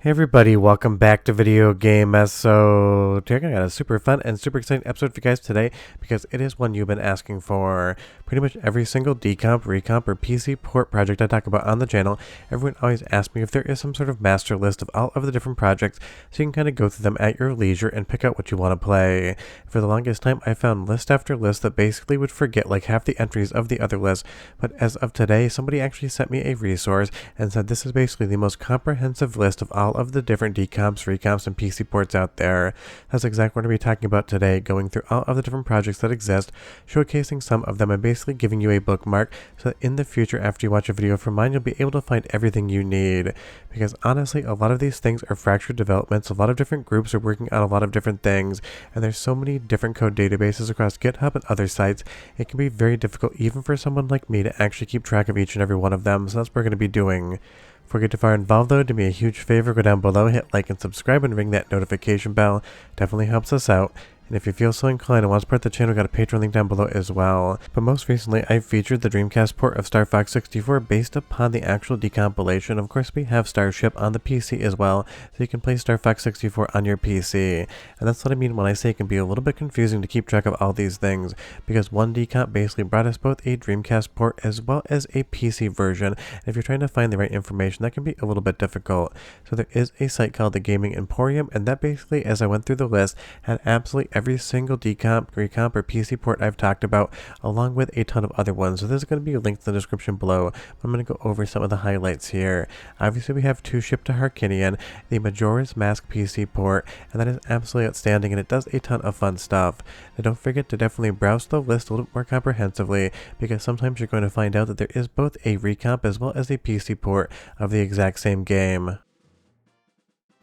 Hey everybody, welcome back to Video Game So today I got a super fun and super exciting episode for you guys today because it is one you've been asking for. Pretty much every single decomp, recomp, or PC port project I talk about on the channel, everyone always asks me if there is some sort of master list of all of the different projects so you can kind of go through them at your leisure and pick out what you want to play. For the longest time, I found list after list that basically would forget like half the entries of the other list, but as of today, somebody actually sent me a resource and said this is basically the most comprehensive list of all of the different decomps, recomps, and PC ports out there. That's exactly what we're going to be talking about today, going through all of the different projects that exist, showcasing some of them, and basically giving you a bookmark so that in the future, after you watch a video from mine, you'll be able to find everything you need. Because honestly, a lot of these things are fractured developments, a lot of different groups are working on a lot of different things, and there's so many different code databases across GitHub and other sites, it can be very difficult even for someone like me to actually keep track of each and every one of them, so that's what we're going to be doing. Before we get too far involved though, do me a huge favor, go down below, hit like and subscribe, and ring that notification bell. Definitely helps us out. And if you feel so inclined and want to support the channel, we got a Patreon link down below as well. But most recently, I featured the Dreamcast port of Star Fox 64 based upon the actual decompilation. Of course, we have Starship on the PC as well, so you can play Star Fox 64 on your PC. And that's what I mean when I say it can be a little bit confusing to keep track of all these things, because one decomp basically brought us both a Dreamcast port as well as a PC version. And if you're trying to find the right information, that can be a little bit difficult. So there is a site called the Gaming Emporium, and that basically, as I went through the list, had absolutely every single decomp, recomp, or PC port I've talked about, along with a ton of other ones. So there's going to be a link in the description below. I'm going to go over some of the highlights here. Obviously, we have two shipped to Harkinian, the Majora's Mask PC port, and that is absolutely outstanding, and it does a ton of fun stuff. Now don't forget to definitely browse the list a little bit more comprehensively, because sometimes you're going to find out that there is both a recomp as well as a PC port of the exact same game.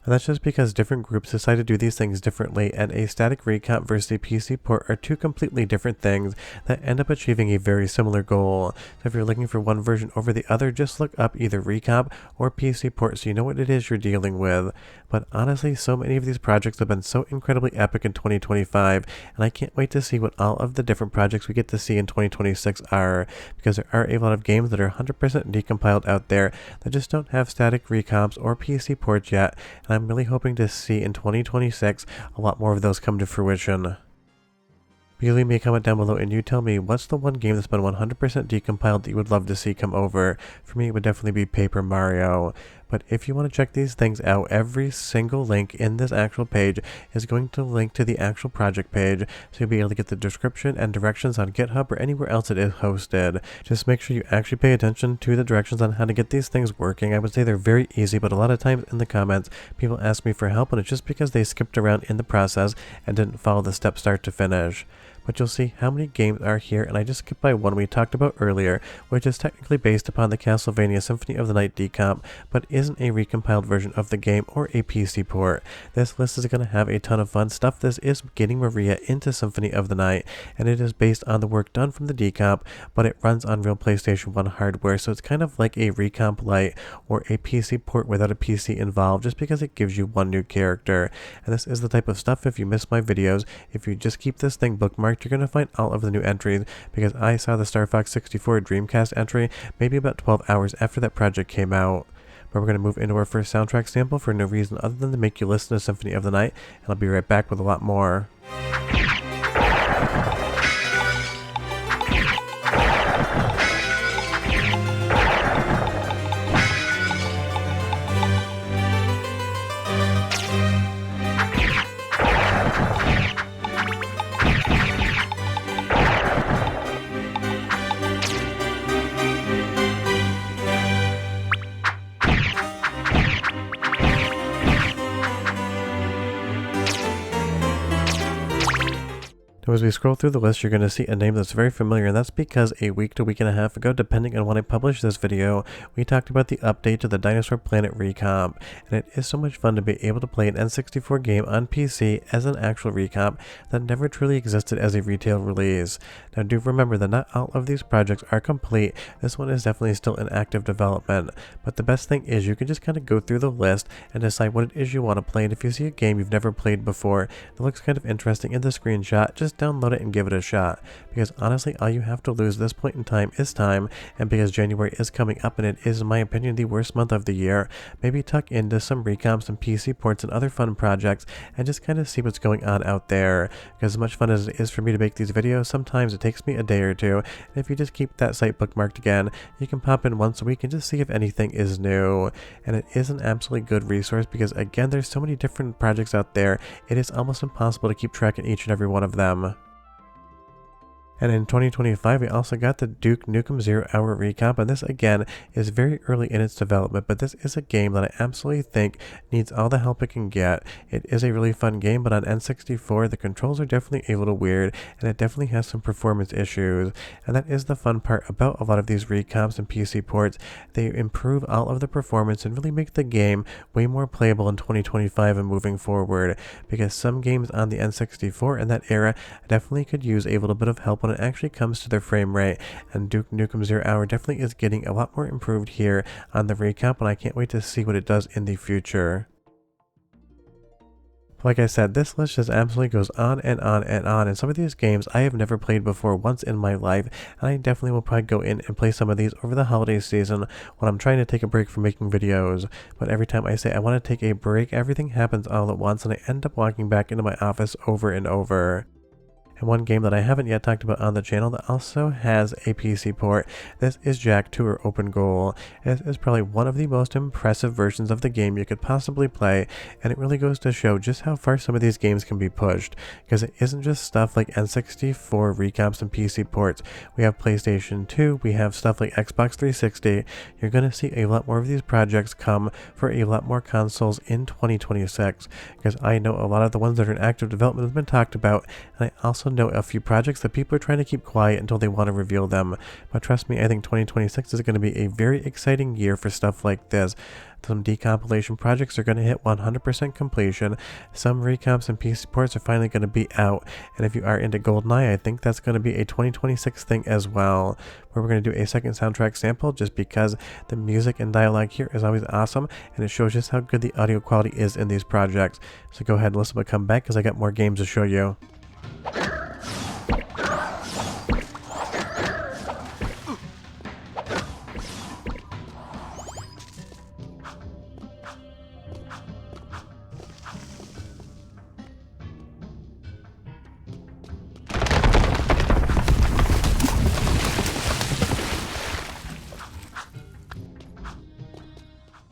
And that's just because different groups decide to do these things differently, and a static recomp versus a PC port are two completely different things that end up achieving a very similar goal. So if you're looking for one version over the other, just look up either recomp or PC port so you know what it is you're dealing with. But honestly, so many of these projects have been so incredibly epic in 2025, and I can't wait to see what all of the different projects we get to see in 2026 are, because there are a lot of games that are 100% decompiled out there that just don't have static recomps or PC ports yet. And I'm really hoping to see in 2026 a lot more of those come to fruition. You leave me a comment down below and you tell me what's the one game that's been 100% decompiled that you would love to see come over. For me, it would definitely be Paper Mario. But if you want to check these things out, every single link in this actual page is going to link to the actual project page, so you'll be able to get the description and directions on GitHub or anywhere else it is hosted. Just make sure you actually pay attention to the directions on how to get these things working. I would say they're very easy, but a lot of times in the comments, people ask me for help, and it's just because they skipped around in the process and didn't follow the steps start to finish. But you'll see how many games are here, and I just skipped by one we talked about earlier, which is technically based upon the Castlevania Symphony of the Night decomp, but isn't a recompiled version of the game or a PC port. This list is going to have a ton of fun stuff. This is getting Maria into Symphony of the Night, and it is based on the work done from the decomp, but it runs on real PlayStation 1 hardware, so it's kind of like a recomp light or a PC port without a PC involved, just because it gives you one new character. And this is the type of stuff, if you miss my videos, if you just keep this thing bookmarked, you're going to find all of the new entries, because I saw the Star Fox 64 Dreamcast entry maybe about 12 hours after that project came out. But we're going to move into our first soundtrack sample for no reason other than to make you listen to Symphony of the Night, and I'll be right back with a lot more. As we scroll through the list, you're going to see a name that's very familiar, and that's because a week to week and a half ago, depending on when I published this video, we talked about the update to the Dinosaur Planet Recomp, and it is so much fun to be able to play an N64 game on PC as an actual recomp that never truly existed as a retail release. Now do remember that not all of these projects are complete. This one is definitely still in active development, but the best thing is you can just kind of go through the list and decide what it is you want to play, and if you see a game you've never played before that looks kind of interesting in the screenshot, just download it and give it a shot, because honestly all you have to lose at this point in time is time, and because January is coming up and it is in my opinion the worst month of the year, maybe tuck into some recomps and PC ports and other fun projects and just kind of see what's going on out there, because as much fun as it is for me to make these videos, sometimes it takes me a day or two, and if you just keep that site bookmarked again, you can pop in once a week and just see if anything is new. And it is an absolutely good resource because again there's so many different projects out there, it is almost impossible to keep track of each and every one of them. And in 2025, we also got the Duke Nukem 0 Hour Recomp, and this again is very early in its development, but this is a game that I absolutely think needs all the help it can get. It is a really fun game, but on N64, the controls are definitely a little weird, and it definitely has some performance issues. And that is the fun part about a lot of these recomps and PC ports. They improve all of the performance and really make the game way more playable in 2025 and moving forward, because some games on the N64 in that era definitely could use a little bit of help when it actually comes to their frame rate, and Duke Nukem 0 Hour definitely is getting a lot more improved here on the recomp, and I can't wait to see what it does in the future. Like I said, this list just absolutely goes on and on and on, and some of these games I have never played before once in my life, and I definitely will probably go in and play some of these over the holiday season when I'm trying to take a break from making videos. But every time I say I want to take a break, everything happens all at once, and I end up walking back into my office over and over. And one game that I haven't yet talked about on the channel that also has a PC port, this is Jak 2 or Open Goal. It is probably one of the most impressive versions of the game you could possibly play, and it really goes to show just how far some of these games can be pushed, because it isn't just stuff like N64 recomps and PC ports. We have PlayStation 2, we have stuff like Xbox 360. You're going to see a lot more of these projects come for a lot more consoles in 2026, because I know a lot of the ones that are in active development have been talked about, and I also know a few projects that people are trying to keep quiet until they want to reveal them. But trust me, I think 2026 is going to be a very exciting year for stuff like this. Some decompilation projects are going to hit 100% completion. Some recomps and PC ports are finally going to be out. And if you are into GoldenEye, I think that's going to be a 2026 thing as well, where we're going to do a second soundtrack sample just because the music and dialogue here is always awesome, and it shows just how good the audio quality is in these projects. So go ahead and listen, but come back because I got more games to show you.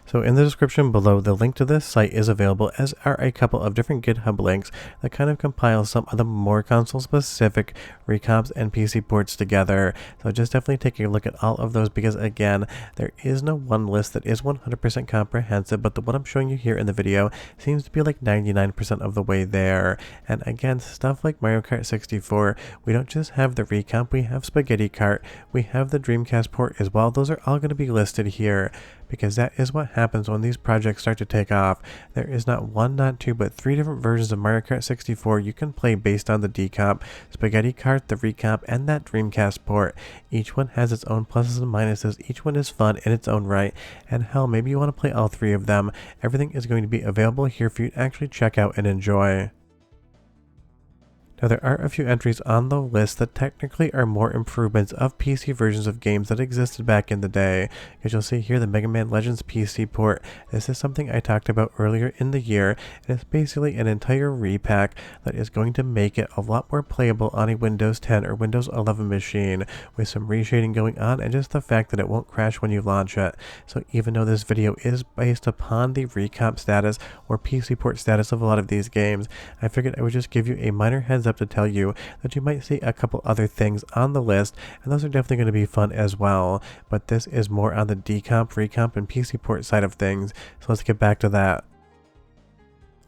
So in the description below, the link to this site is available, as are a couple of different GitHub links that kind of compile some of the more console specific recomps and PC ports together. So just definitely take a look at all of those, because again, there is no one list that is 100% comprehensive, but the one I'm showing you here in the video seems to be like 99% of the way there. And again, stuff like Mario Kart 64, we don't just have the recomp, we have Spaghetti Kart, we have the Dreamcast port as well. Those are all going to be listed here, because that is what happens when these projects start to take off. There is not one, not two, but three different versions of Mario Kart 64 you can play based on the decomp, Spaghetti Kart, the recomp, and that Dreamcast port. Each one has its own pluses and minuses, each one is fun in its own right, and hell, maybe you want to play all three of them. Everything is going to be available here for you to actually check out and enjoy. Now there are a few entries on the list that technically are more improvements of PC versions of games that existed back in the day. As you'll see here, the Mega Man Legends PC port. This is something I talked about earlier in the year, and it's basically an entire repack that is going to make it a lot more playable on a Windows 10 or Windows 11 machine, with some reshading going on and just the fact that it won't crash when you launch it. So even though this video is based upon the recomp status or PC port status of a lot of these games, I figured I would just give you a minor heads up to tell you that you might see a couple other things on the list, and those are definitely going to be fun as well. But this is more on the decomp, recomp, and PC port side of things, so let's get back to that.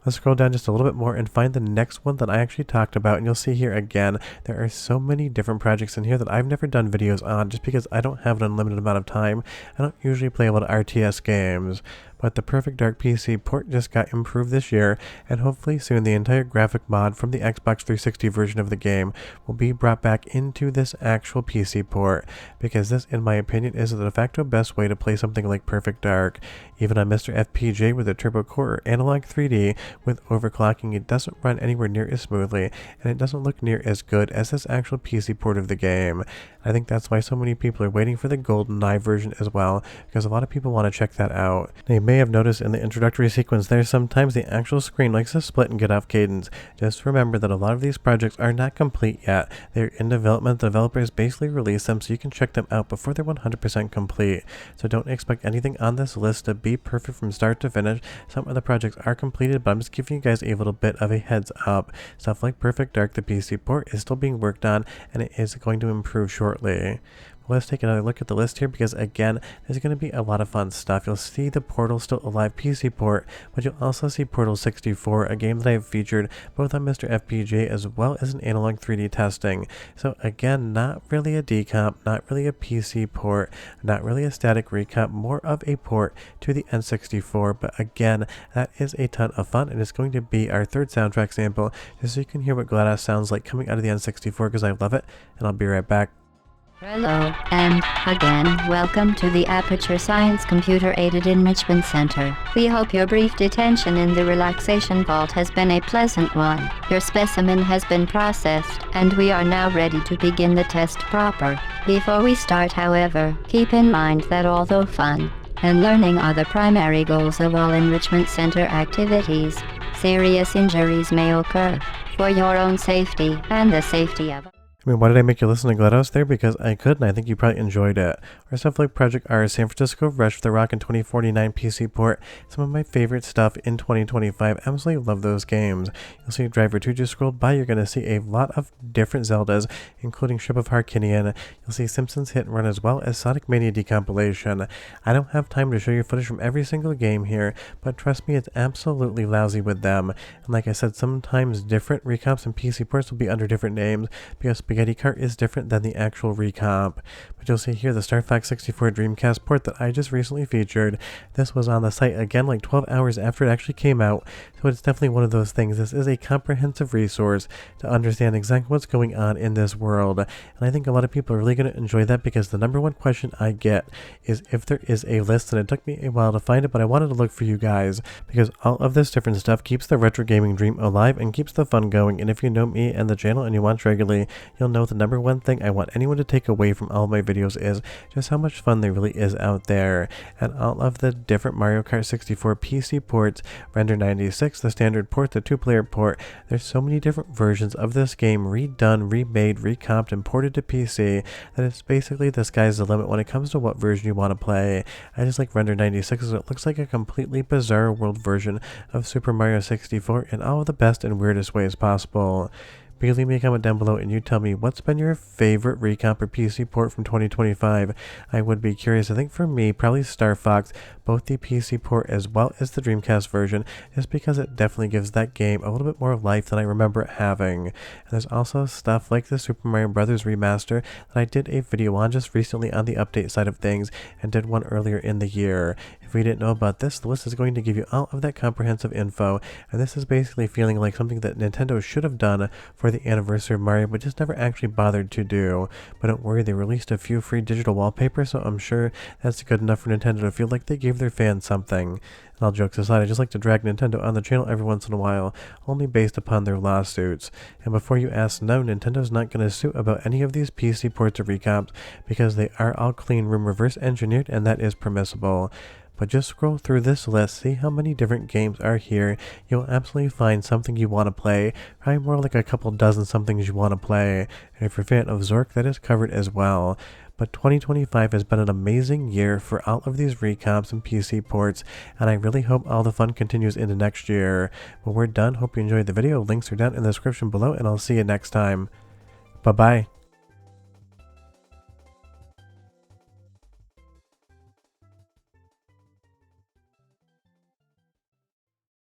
Let's scroll down just a little bit more and find the next one that I actually talked about, and you'll see here again, there are so many different projects in here that I've never done videos on just because I don't have an unlimited amount of time. I don't usually play a lot of RTS games. but the Perfect Dark PC port just got improved this year, and hopefully soon the entire graphic mod from the Xbox 360 version of the game will be brought back into this actual PC port, because this, in my opinion, is the de facto best way to play something like Perfect Dark. Even on Mr. FPJ with a turbo core or analog 3D with overclocking, it doesn't run anywhere near as smoothly, and it doesn't look near as good as this actual PC port of the game. I think that's why so many people are waiting for the GoldenEye version as well, because a lot of people want to check that out. Now, you may have noticed in the introductory sequence there, sometimes the actual screen likes to split and get off cadence. Just remember that a lot of these projects are not complete yet. They're in development. The developers basically release them so you can check them out before they're 100% complete. So don't expect anything on this list to be perfect from start to finish. Some of the projects are completed, but I'm just giving you guys a little bit of a heads up. Stuff like Perfect Dark, the PC port, is still being worked on, and it is going to improve shortly. Let's take another look at the list here, because again, there's going to be a lot of fun stuff. You'll see the Portal Still Alive PC port, but you'll also see Portal 64, a game that I have featured both on Mr. FPJ as well as in analog 3D testing. So again, not really a decomp, not really a PC port, not really a static recomp, more of a port to the N64, but again, that is a ton of fun, and it's going to be our third soundtrack sample, just so you can hear what GLaDOS sounds like coming out of the N64, because I love it, and I'll be right back. Hello, and again, welcome to the Aperture Science Computer Aided Enrichment Center. We hope your brief detention in the relaxation vault has been a pleasant one. Your specimen has been processed, and we are now ready to begin the test proper. Before we start, however, keep in mind that although fun and learning are the primary goals of all enrichment center activities, serious injuries may occur. For your own safety and the safety of I mean, why did I make you listen to GLaDOS there? Because I could, and I think you probably enjoyed it. Or stuff like Project R, San Francisco Rush for the Rockin' 2049 PC port. Some of my favorite stuff in 2025. Absolutely love those games. You'll see Driver 2 just scrolled by. You're going to see a lot of different Zeldas, including Ship of Harkinian. You'll see Simpsons Hit and Run, as well as Sonic Mania Decompilation. I don't have time to show you footage from every single game here, but trust me, it's absolutely lousy with them. And like I said, sometimes different recomps and PC ports will be under different names, because Spaghetti Kart is different than the actual recomp. But you'll see here the Star Fox 64 Dreamcast port that I just recently featured. This was on the site again like 12 hours after it actually came out, so it's definitely one of those things. This is a comprehensive resource to understand exactly what's going on in this world, and I think a lot of people are really going to enjoy that, because the number one question I get is if there is a list, and it took me a while to find it, but I wanted to look for you guys, because all of this different stuff keeps the retro gaming dream alive and keeps the fun going. And if you know me and the channel and you watch regularly, you'll know the number one thing I want anyone to take away from all of my videos is just how much fun there really is out there. And all of the different Mario Kart 64 PC ports, Render 96, the standard port, the two-player port, there's so many different versions of this game redone, remade, recomped, and ported to PC that it's basically the sky's the limit when it comes to what version you want to play. I just like Render 96 because it looks like a completely bizarre world version of Super Mario 64 in all of the best and weirdest ways possible. Please leave me a comment down below and you tell me what's been your favorite recomp or PC port from 2025. I would be curious. I think for me, probably Star Fox, both the PC port as well as the Dreamcast version, just because it definitely gives that game a little bit more life than I remember it having. And there's also stuff like the Super Mario Bros. Remaster that I did a video on just recently on the update side of things, and did one earlier in the year. If you didn't know about this, the list is going to give you all of that comprehensive info, and this is basically feeling like something that Nintendo should have done for the anniversary of Mario, but just never actually bothered to do. But don't worry, they released a few free digital wallpapers, so I'm sure that's good enough for Nintendo to feel like they gave their fans something. And all jokes aside, I just like to drag Nintendo on the channel every once in a while, only based upon their lawsuits. And before you ask, no, Nintendo's not going to sue about any of these PC ports or recomps, because they are all clean room reverse engineered, and that is permissible. But just scroll through this list, see how many different games are here. You'll absolutely find something you want to play, probably more like a couple dozen somethings you want to play. And if you're a fan of Zork, that is covered as well. But 2025 has been an amazing year for all of these recomps and PC ports, and I really hope all the fun continues into next year. When we're done, hope you enjoyed the video. Links are down in the description below, and I'll see you next time. Bye-bye.